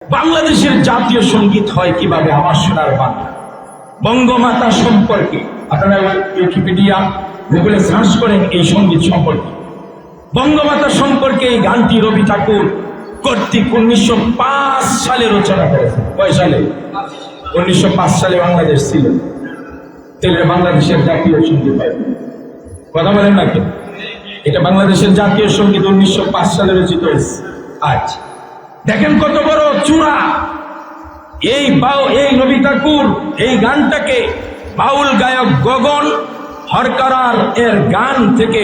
বাংলাদেশের জাতীয় সঙ্গীত হয় কিভাবে? আমার সোনার বাংলা বঙ্গমাতা সম্পর্কে আপনারা উইকিপিডিয়া গুগলে সার্চ করেন এই সঙ্গীত সম্পর্কে। বঙ্গমাতা সম্পর্কে এই গানটি রবি ঠাকুর কর্তৃক 1905 সালে রচনা করেছেন। কয় সালে? 1905 সালে বাংলাদেশ ছিল, তাহলে বাংলাদেশের জাতীয় সঙ্গীত হয়। কথা বলেন না কেন? এটা বাংলাদেশের জাতীয় সঙ্গীত 1905 সালে রচিত হয়েছে। আজ দেখেন কত বড় চূড়া। এই রবি ঠাকুর এই গানটাকে বাউল গায়ক গগন হরকারার এর গান থেকে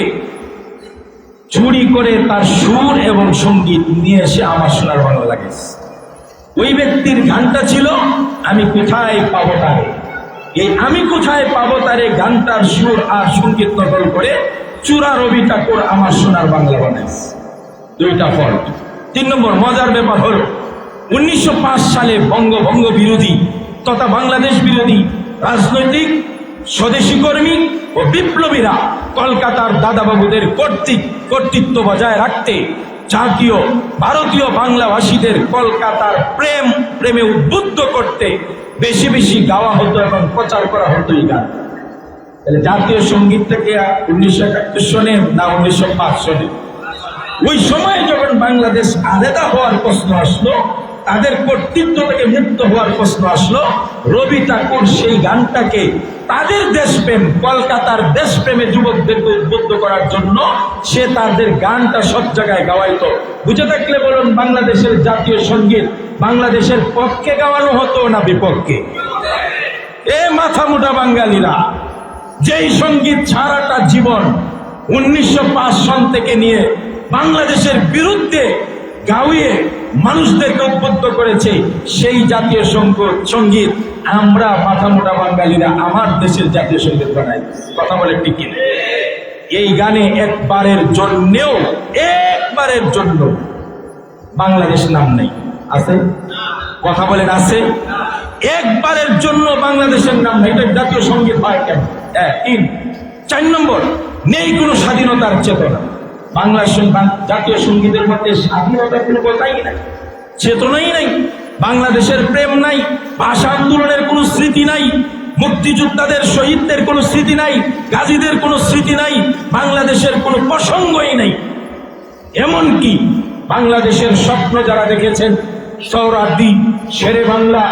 চুরি করে তার সুর এবং সঙ্গীত নিয়ে এসে আমার সোনার বাংলা লাগিয়েছে। ওই ব্যক্তির গানটা ছিল আমি কোথায় পাবো তারে। এই আমি কোথায় পাবো তারে গানটার সুর আর সঙ্গীত নকল করে চূড়া রবি ঠাকুর আমার সোনার বাংলা বানাইছে। দুইটা ফল্ট। 3 নম্বর মজার ব্যাপার হল 1905 সালে বঙ্গভঙ্গ বিরোধী তথা বাংলাদেশ বিরোধী রাজনৈতিক স্বদেশী কর্মী ও বিপ্লবীরা কলকাতার দাদাবাবুদের কর্তৃত্ব বজায় রাখতে জাতীয় ভারতীয় বাংলাভাষীদের কলকাতার প্রেমে উদ্বুদ্ধ করতে বেশি বেশি গাওয়া হতো এবং প্রচার করা হতো এই গান। তাহলে জাতীয় সঙ্গীতটাকে 1971 সনে না 1905 সনে? ওই সময় যখন বাংলাদেশ আলাদা হওয়ার প্রশ্ন আসলো, তাদের কর্তৃত্ব থেকে মুক্ত হওয়ার প্রশ্ন আসলো, রবি ঠাকুর সেই গানটাকে তাদের দেশপ্রেম কলকাতার দেশপ্রেমে যুবকদেরকে উদ্বুদ্ধ করার জন্য সে তাদের গানটা সব জায়গায় গাওয়াইতো। বুঝে থাকলে বলুন, বাংলাদেশের জাতীয় সঙ্গীত বাংলাদেশের পক্ষে গাওয়ানো হতো না বিপক্ষে? এ মাথা মোটা বাঙালিরা যেই সঙ্গীত সারাটা জীবন 1905 সন থেকে নিয়ে বাংলাদেশের বিরুদ্ধে গাওয়িয়ে মানুষদেরকে উদ্বুদ্ধ করেছে, সেই জাতীয় সঙ্গীত আমরা মাথা মোটা বাঙালিরা আমার দেশের জাতীয় সঙ্গীত বানাই। কথা বলে ঠিক কিনা? এই গানে একবারের জন্য বাংলাদেশ নাম নেই। আছে? কথা বলেন আছে? একবারের জন্য বাংলাদেশের নাম নেই। এটা জাতীয় সঙ্গীত হয় কেন? 4 নম্বর নেই কোনো স্বাধীনতার চেতনা। জাতীয় সঙ্গীতের মধ্যে স্বাধীনতার কোনো কথাই নাই, চেতনাই নাই, বাংলাদেশের প্রেম নাই, ভাষা আন্দোলনের কোনো স্মৃতি নাই, মুক্তিযোদ্ধাদের শহীদদের কোনো স্মৃতি নাই, গাজীদের কোনো স্মৃতি নাই, বাংলাদেশের কোনো প্রসঙ্গই নাই। এমনকি বাংলাদেশের স্বপ্ন যারা দেখেছেন, সোহরাওয়ার্দী, শেরে বাংলা,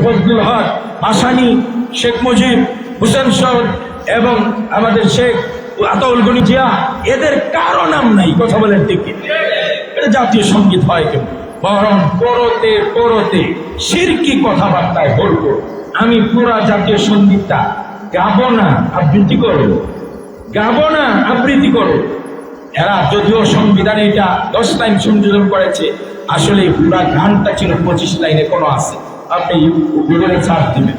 ফজলুল হক, ভাসানী, শেখ মুজিব, হুসেন শহর এবং আমাদের শেখ আতাউল গনি জিয়া, এদের কারো নাম নাই। কথা বলেন ঠিক? এটা জাতীয় সঙ্গীত হয় কেন? বরং পরতে শিরকি কথাবার্তায় বলবো আমি পুরা জাতীয় সঙ্গীতটা গাবো না, আবৃত্তি করো, গাবো না, আবৃত্তি করো। এরা যদিও সংবিধানে এটা 10 লাইন সংযোজন করেছে, আসলে পুরা গানটা ছিল 25 লাইনে কোনো আছে। আপনি গুগলে সার্চ দিবেন,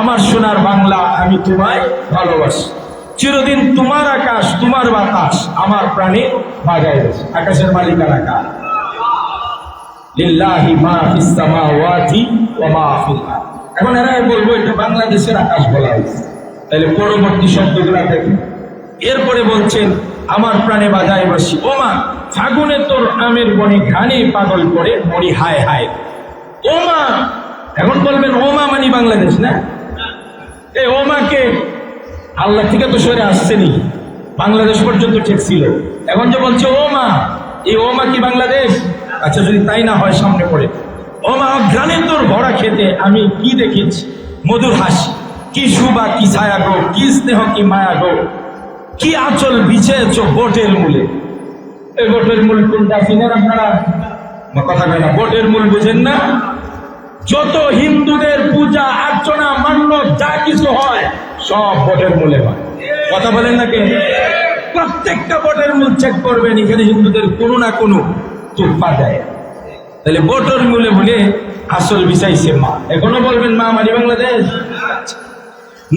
আমার সোনার বাংলা আমি তোমায় ভালোবাসি, চিরদিন তোমার আকাশ তোমার বাতাস আমার প্রাণে বাজায় রয়েছে। আকাশের মালিকানা কার? লিল্লাহি মা ফিস সামাওয়াতি ওয়া মা ফিল আরদ। এখন এরা বলবো এটা বাংলাদেশের আকাশ বলা হয়েছে, তাহলে পরবর্তী শব্দগুলো দেখেন। এরপরে বলছেন আমার প্রাণে বাজায় বসি, ওমা ফাগুনে তোর আমের বনে ঘানে পাগল করে মরি হায় হায়। ওমা, এখন বলবেন ওমা মানে বাংলাদেশ না? এই ওমাকে আল্লাহ থেকে তো সরে আসছেনি, বাংলাদেশ পর্যন্ত ঠিক ছিল। এখন যে বলছে ওমা, এই ওমা কি বাংলাদেশ? আচ্ছা যদি তাই না হয়, সামনে পড়ে ওমা ঘ্রাণে তোর ভরা খেতে আমি কি দেখেছি মধুর হাসি, কি শুভা কি ছায়া গো, কি স্নেহ কি মায়া গো, কি আঁচল বিছেছ বটের মূলে। এই বটের মূল কোনটা চিনেন আপনারা? কথা কয় না, বটের মূল বুঝেন না? যত হিন্দুদের পূজা অর্চনা মান্য যা কিছু হয় সব বটের মূলে হয়। কথা বলেন না কেন? প্রত্যেকটা বটের মূল চেক করবেন, এখানে হিন্দুদের কোনো না কোনো তুফা দেয়। তাহলে বটের মূলে বলে আসল বিচাইছে মা। এখনো বলবেন মা মানে বাংলাদেশ?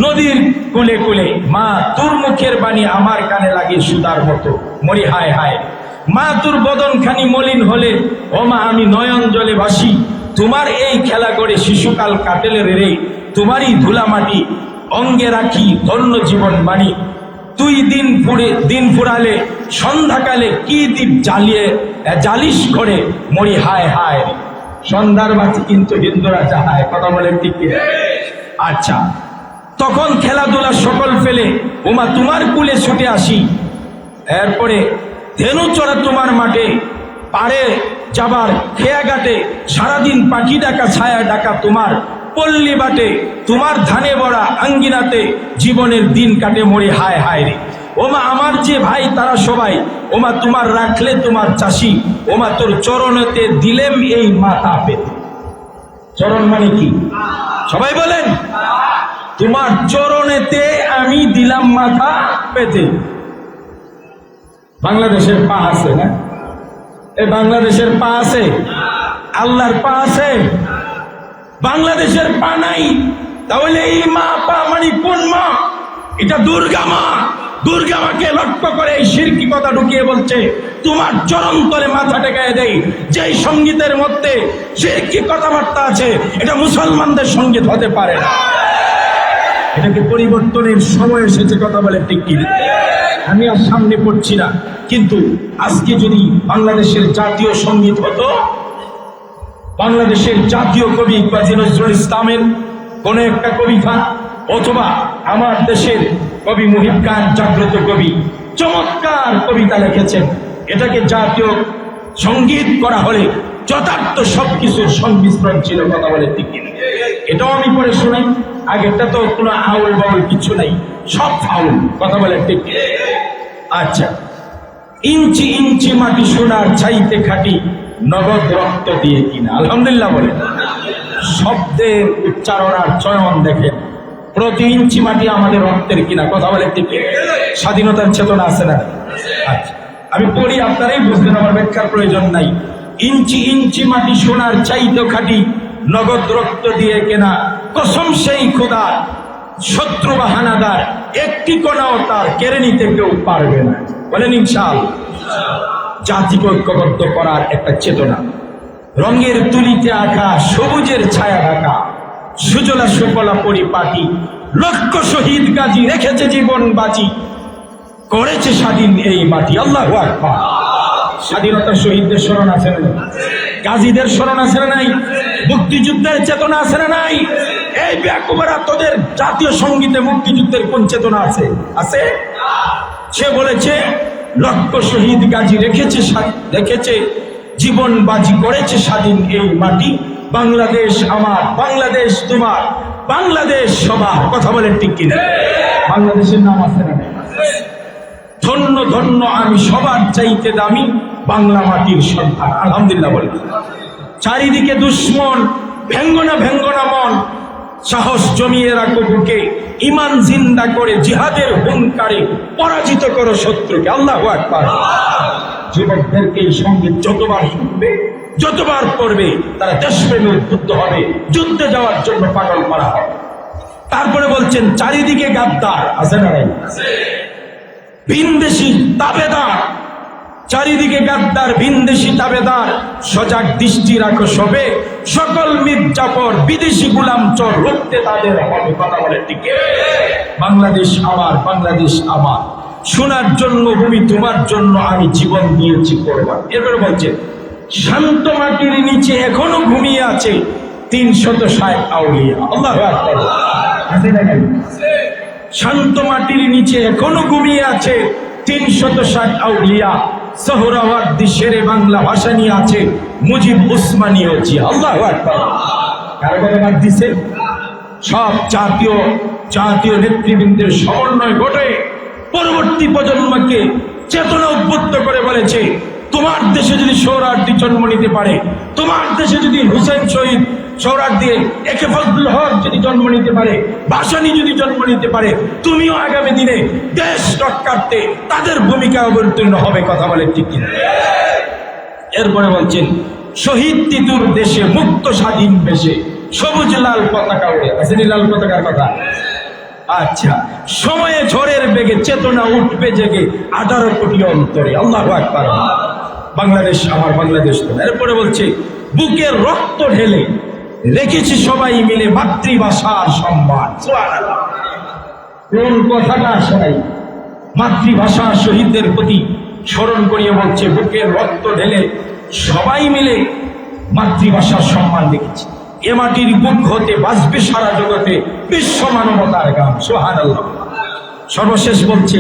নদীর কুলে কুলে মা তোর মুখের বাণী আমার কানে লাগে সুদার মতো মরি হায় হায়। মা তোর বদন খানি মলিন হলে ও মা আমি নয়ন জলে ভাসি, তোমার এই খেলা করে শিশুকাল কাটেলে রে, তোমারই ধুলা মাটি অঙ্গে রাখি ধন্য জীবন বাণী। তুই দিন ফুরালে সন্ধ্যাকালে কি দ্বীপ জ্বালিস করে মরি হায় হায়। সন্ধ্যার বাতি কিন্তু হিন্দুরা চায়, কথা বলেন ঠিক কি? আচ্ছা, তখন খেলাধুলা সকল ফেলে ওমা তোমার কুলে ছুটে আসি, এরপরে ধেনু চড়া তোমার মাঠে, পারে যাবার খেয়া ঘাটে, সারাদিন পাখি ডাকা ছায়া ডাকা তোমার পল্লী বাটে, তোমার ধানে বড়া আঙ্গিনাতে জীবনের দিন কাটে মরে হায় হায় রে। ওমা আমার যে ভাই তারা সবাই, ওমা তোমার রাখলে তোমার চাষি, ওমা তোর চরণেতে দিলেম এই মাথা পেতে। চরণ মানে কি? সবাই বলেন, তোমার চরণেতে আমি দিলাম মাথা পেতে। বাংলাদেশের পা আছে না? এই বাংলাদেশের পা আছে, আল্লাহর পা আছে, বাংলাদেশের পা নাই। তাহলে এই মা পা মানে কোন মা? এটা দুর্গা মা। দুর্গা মাকে লক্ষ্য করে এই শিরকি কথা ঢুকিয়ে বলছে তোমার চরণ তলে মাথা টেকায় দেই। যেই সঙ্গীতের মধ্যে শিরকি কথাবার্তা আছে এটা মুসলমানদের সঙ্গীত হতে পারে না। এটাকে পরিবর্তনের সময় এসেছে, কথা বলে ঠিক কি? আমি আর সামনে পড়ছি না, কিন্তু আজকে যদি বাংলাদেশের জাতীয় সঙ্গীত হতো, বাংলাদেশের জাতীয় কবি কাজী নজরুল ইসলামের কোন একটা কবিতা, অথবা আমার দেশের কবি মুহিব খান জাগ্রত কবি চমৎকার কবিতা লিখেছেন, এটাকে জাতীয় সঙ্গীত করা হলে যথার্থ সবকিছুর সংমিশ্রণ ছিল, কথা বলে ঠিক কিনা? এটাও আমি পড়ে শোনাই। আগেরটা তো কোনো আউল বাউল কিছু নাই, সব ফাউল, কথা বলে ঠিক। আচ্ছা, ইঞ্চি ইঞ্চি মাটি সোনার চাইতে খাটি, নগদ রক্ত দিয়ে কিনা। আলহামদুলিল্লাহ বলে। শব্দের উচ্চারণ আর চয়ন দেখেন, প্রতি ইঞ্চি মাটি আমাদের রক্তের কিনা, কথা বলে ঠিক। স্বাধীনতার চেতনা আছে না? আচ্ছা, আমি পড়ি, আপনারাই বুঝবেন, আমার ব্যাখ্যার প্রয়োজন নাই। ইঞ্চি ইঞ্চি মাটি সোনার চাইতে খাটি, নগদ রক্ত দিয়ে কেনা, কসম সেই খোদার, শত্রু বা হানাদার একটি কোনাও তার কেড়ে নিতে কেউ পারবে না। বলেন ইনশাআল্লাহ। জাতিকে ঐক্যবদ্ধ করার একটা চেতনা, রঙের তুলিতে আঁকা সবুজের ছায়া ঢাকা, সুজলা সুফলা পরিপাটি, লক্ষ শহীদ গাজী রেখেছে জীবন বাজি, করেছে স্বাধীন এই মাটি। আল্লাহু আকবার। স্বাধীনতার শহীদদের স্মরণ আছে না? গাজীদের স্মরণ আছে না নাই? মুক্তিযুদ্ধের চেতনা আছে না নাই? এই ব্যাকুমারা তোদের জাতীয় সঙ্গীতে মুক্তিযুদ্ধের কোন চেতনা আছে? আছে? সে বলেছে লক্ষ শহীদ গাজী রেখেছে জীবন বাজি, করেছে স্বাধীন এই মাটি, বাংলাদেশ আমার, বাংলাদেশ তোমার, বাংলাদেশ সবার, কথা বলেন ঠিক কিনা? বাংলাদেশের নাম আছে না? ধন্য ধন্য আমি সবার চাইতে দামি, বাংলা মাটির সন্তান। আলহামদুলিল্লাহ বলে। চারিদিকে দুশ্মন, ভেঙ্গনা ভেঙ্গনা মন, সাহস জমিয়ে রাখো বুকে, ইমান জিন্দা করে জিহাদের হুঙ্কারে পরাজিত করো শত্রুকে। আল্লাহু আকবার। যুবকদেরকে এই সঙ্গীত যতবার শুনবে, যতবার পড়বে, তারা দেশপ্রেমে উদ্বুদ্ধ হবে, যুদ্ধে যাওয়ার জন্য পাগল করা হবে। তারপরে বলছেন চারিদিকে গাদ্দার আছে না নাই? ভিনদেশি তাবেদার, চারিদিকে গাদ্দার ভিনদেশি তাবেদার, সজাগ দৃষ্টি রাখো সবে, সকল মির্জাফর বিদেশি গুলাম চোর, রুখতে তাদের হবে, কথা বলে ঠিক। বাংলাদেশ আমার, বাংলাদেশ আমার, শোনার জন্য ভূমি তোমার জন্য আমি জীবন দিয়েছি কোরবান। এরপরে বলছে শান্ত মাটির নিচে এখনো ঘুমিয়ে আছে 360 আউলিয়া। আল্লাহু আকবার। আছে না নাই? শান্ত মাটির নিচে এখনো ঘুমিয়ে আছে 360 আউলিয়া। সোহরাওয়ার্দী শেরে বাংলা ভাষা নিয়ে আছে মুজিব উসমানীয় জি। আল্লাহু আকবার। কার কথা বাদ দিছে? সব জাতীয় নেতৃবৃন্দের সমন্বয় ঘটে পরবর্তী প্রজন্মকে চেতনা উদ্বুদ্ধ করে বলেছে তোমার দেশে যদি সোহরাওয়ার্দী জন্ম নিতে পারে, তোমার দেশে যদি হুসেন শহীদ সোহরাওয়ার্দী, একে ফজলুল হক যদি জন্ম নিতে পারে, ভাসানী যদি জন্ম নিতে পারে, তুমিও আগামী দিনে দেশ রক্ষার্থে তাদের ভূমিকা অবতীর্ণ হবে, কথা বলে ঠিক কিনা? এরপরে বলছেন শহীদ তিতুর দেশে মুক্ত স্বাধীন বেশে সবুজ লাল পতাকা উড়ে। আসেনি লাল পতাকার কথা? আচ্ছা, সময়ে ঝড়ের বেগে চেতনা উঠবে জেগে 18 কোটি অন্তরে। আল্লাহু আকবার। বাংলাদেশ আমার, বাংলাদেশ তোমার। এরপরে বলছে বুকের রক্ত ঢেলে রেখেছি সবাই মিলে মাতৃভাষার সম্মান। সুবহানাল্লাহ। কোন কথাটা শোনাই? মাতৃভাষা শহীদদের প্রতি স্মরণ করিয়ে বলছে বুকের রক্ত ঢেলে সবাই মিলে মাতৃভাষার সম্মান রেখেছি। এ মাটির বুক হতে বাঁচবে সারা জগতে বিশ্ব মানবতার গান, সুবহানাল্লাহ। সর্বশেষ বলছি,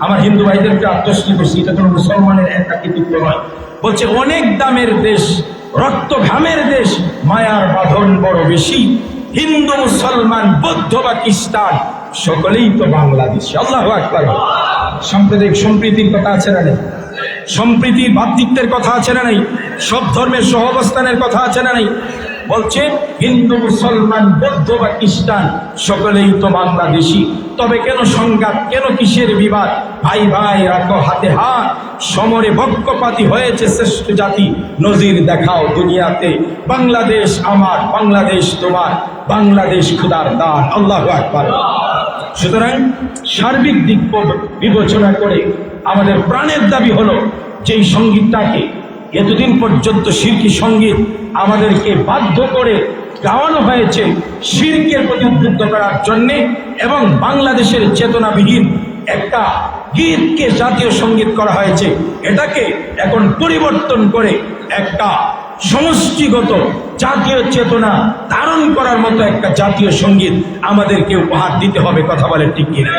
আমার হিন্দু ভাইদেরকে আত্মস্থ করছি, এটা কোনো মুসলমানের একটা কৃতিত্ব নয়। বলছে অনেক দামের দেশ, রক্ত ঘামের দেশ, মায়ার বাঁধন বড় বেশি, হিন্দু মুসলমান বৌদ্ধ বা খ্রিস্টান সকলেই তো বাংলাদেশি। আল্লাহু আকবার। সাম্প্রদায়িক সম্প্রীতির কথা আছে না নেই? সম্প্রীতির ভ্রাতৃত্বের কথা আছে না নেই? সব ধর্মের সহাবস্থানের কথা আছে না নেই? বলছে হিন্দু মুসলমান বৌদ্ধ বা খ্রিস্টান সকলেই তো বাংলাদেশি। তবে কেন সংঘাত, কেন কিসের বিবাদ? ভাই ভাই রাখো হাতে হাত, সমরে পক্ষপাতী হয়েছে শ্রেষ্ঠ জাতি, নজির দেখাও দুনিয়াতে। বাংলাদেশ আমার, বাংলাদেশ তোমার, বাংলাদেশ খোদার দান। আল্লাহু আকবার। সুতরাং সার্বিক দিক বিবেচনা করে আমাদের প্রাণের দাবি হলো যে এই সঙ্গীতটাকে, এতদিন পর্যন্ত শিরকি সঙ্গীত আমাদেরকে বাধ্য করে গাওয়ানো হয়েছে শিরকের প্রতি উদ্বুদ্ধ করার জন্যে, এবং বাংলাদেশের চেতনাবিহীন একটা গীতকে জাতীয় সঙ্গীত করা হয়েছে, এটাকে এখন পরিবর্তন করে একটা সমষ্টিগত জাতীয় চেতনা ধারণ করার মতো একটা জাতীয় সঙ্গীত আমাদেরকে উপহার দিতে হবে। কথা বলে ঠিক কিনা?